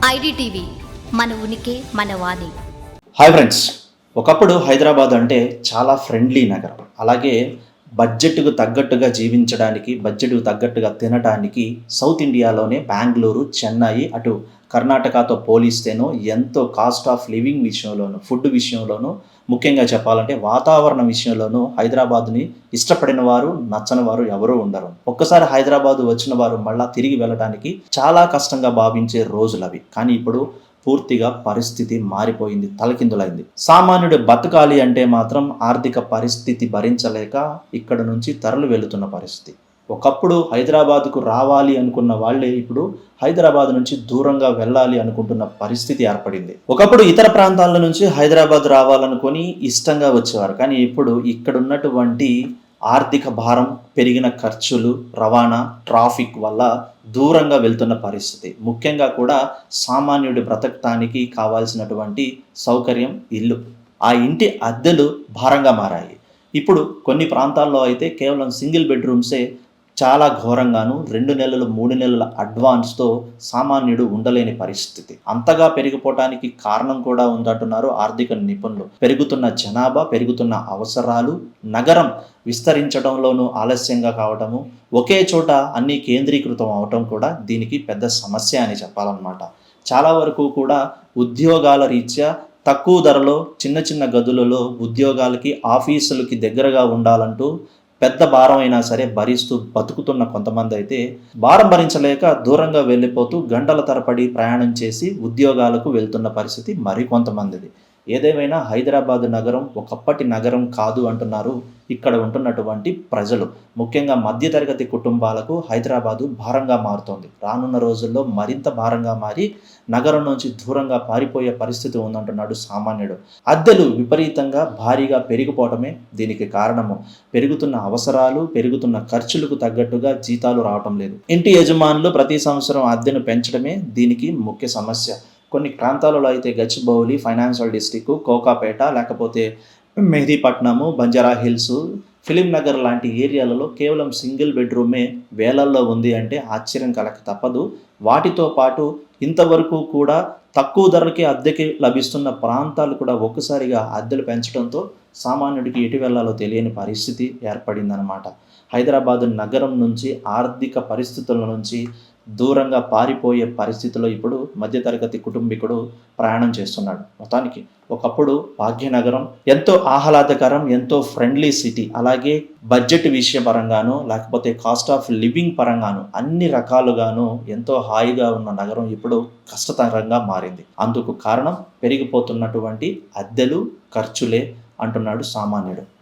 IDTV మన ఉనికి మన వాణి. హాయ్ ఫ్రెండ్స్, ఒకప్పుడు హైదరాబాద్ అంటే చాలా ఫ్రెండ్లీ నగరం. అలాగే బడ్జెట్కు తగ్గట్టుగా జీవించడానికి, బడ్జెట్కు తగ్గట్టుగా తినడానికి సౌత్ ఇండియాలోనే బెంగళూరు, చెన్నై, అటు కర్ణాటకతో పోలిస్తేనో ఎంతో కాస్ట్ ఆఫ్ లివింగ్ విషయంలోనూ, ఫుడ్ విషయంలోనూ, ముఖ్యంగా చెప్పాలంటే వాతావరణం విషయంలోనూ హైదరాబాద్ని ఇష్టపడిన వారు, నచ్చని వారు ఎవరూ ఉండరు. ఒక్కసారి హైదరాబాద్ వచ్చిన వారు మళ్ళా తిరిగి వెళ్ళడానికి చాలా కష్టంగా భావించే రోజులు అవి. కానీ ఇప్పుడు పూర్తిగా పరిస్థితి మారిపోయింది, తలకిందులైంది. సామాన్యుడు బతకాలి అంటే మాత్రం ఆర్థిక పరిస్థితి భరించలేక ఇక్కడ నుంచి తరలి వెళుతున్న పరిస్థితి. ఒకప్పుడు హైదరాబాద్కు రావాలి అనుకున్న వాళ్ళే ఇప్పుడు హైదరాబాద్ నుంచి దూరంగా వెళ్ళాలి అనుకుంటున్న పరిస్థితి ఏర్పడింది. ఒకప్పుడు ఇతర ప్రాంతాల నుంచి హైదరాబాద్ రావాలనుకొని ఇష్టంగా వచ్చేవారు. కానీ ఇప్పుడు ఇక్కడ ఉన్నటువంటి ఆర్థిక భారం, పెరిగిన ఖర్చులు, రవాణా, ట్రాఫిక్ వల్ల దూరంగా వెళ్తున్న పరిస్థితి. ముఖ్యంగా కూడా సామాన్యుడి బ్రతకటానికి కావాల్సినటువంటి సౌకర్యం ఇల్లు, ఆ ఇంటి అద్దెలు భారంగా మారాయి. ఇప్పుడు కొన్ని ప్రాంతాల్లో అయితే కేవలం సింగిల్ బెడ్రూమ్సే చాలా ఘోరంగాను 2 నెలలు 3 నెలల అడ్వాన్స్తో సామాన్యుడు ఉండలేని పరిస్థితి. అంతగా పెరిగిపోవటానికి కారణం కూడా ఉందంటున్నారు ఆర్థిక నిపుణులు. పెరుగుతున్న జనాభా, పెరుగుతున్న అవసరాలు, నగరం విస్తరించడంలోనూ ఆలస్యంగా కావటము, ఒకే చోట అన్నీ కేంద్రీకృతం అవటం కూడా దీనికి పెద్ద సమస్య అని చెప్పాలన్నమాట. చాలా వరకు కూడా ఉద్యోగాల రీత్యా తక్కువ ధరలో చిన్న చిన్న గదులలో ఉద్యోగాలకి, ఆఫీసులకి దగ్గరగా ఉండాలంటూ పెద్ద భారం అయినా సరే భరిస్తూ బతుకుతున్న కొంతమంది అయితే భారం భరించలేక దూరంగా వెళ్ళిపోతూ గంటల తరబడి ప్రయాణం చేసి ఉద్యోగాలకు వెళ్తున్న పరిస్థితి మరికొంతమందిది. ఏదేమైనా హైదరాబాద్ నగరం ఒకప్పటి నగరం కాదు అంటున్నారు ఇక్కడ ఉంటున్నటువంటి ప్రజలు. ముఖ్యంగా మధ్యతరగతి కుటుంబాలకు హైదరాబాదు భారంగా మారుతోంది. రానున్న రోజుల్లో మరింత భారంగా మారి నగరం నుంచి దూరంగా పారిపోయే పరిస్థితి ఉందంటున్నాడు సామాన్యుడు. అద్దెలు విపరీతంగా భారీగా పెరిగిపోవటమే దీనికి కారణము. పెరుగుతున్న అవసరాలు, పెరుగుతున్న ఖర్చులకు తగ్గట్టుగా జీతాలు రావటం లేదు. ఇంటి యజమానులు ప్రతి సంవత్సరం అద్దెను పెంచడమే దీనికి ముఖ్య సమస్య. కొన్ని ప్రాంతాలలో అయితే గచ్చిబౌలి, ఫైనాన్షియల్ డిస్ట్రిక్ట్, కోకాపేట, లేకపోతే మెహదీపట్నము, బంజారా హిల్స్, ఫిలిం నగర్ లాంటి ఏరియాలలో కేవలం సింగిల్ బెడ్రూమే వేలల్లో ఉంది అంటే ఆశ్చర్యం కలగక తప్పదు. వాటితో పాటు ఇంతవరకు కూడా తక్కువ ధరలకి అద్దెకి లభిస్తున్న ప్రాంతాలు కూడా ఒక్కసారిగా అద్దెలు పెంచడంతో సామాన్యుడికి ఎటు వెళ్ళాలో తెలియని పరిస్థితి ఏర్పడిందనమాట. హైదరాబాద్ నగరం నుంచి, ఆర్థిక పరిస్థితుల నుంచి దూరంగా పారిపోయే పరిస్థితిలో ఇప్పుడు మధ్యతరగతి కుటుంబీకుడు ప్రయాణం చేస్తున్నాడు. మొత్తానికి ఒకప్పుడు భాగ్యనగరం ఎంతో ఆహ్లాదకరం, ఎంతో ఫ్రెండ్లీ సిటీ. అలాగే బడ్జెట్ విషయ పరంగాను, లేకపోతే కాస్ట్ ఆఫ్ లివింగ్ పరంగాను, అన్ని రకాలుగాను ఎంతో హాయిగా ఉన్న నగరం ఇప్పుడు కష్టతరంగా మారింది. అందుకు కారణం పెరిగిపోతున్నటువంటి అద్దెలు, ఖర్చులే అంటున్నాడు సామాన్యుడు.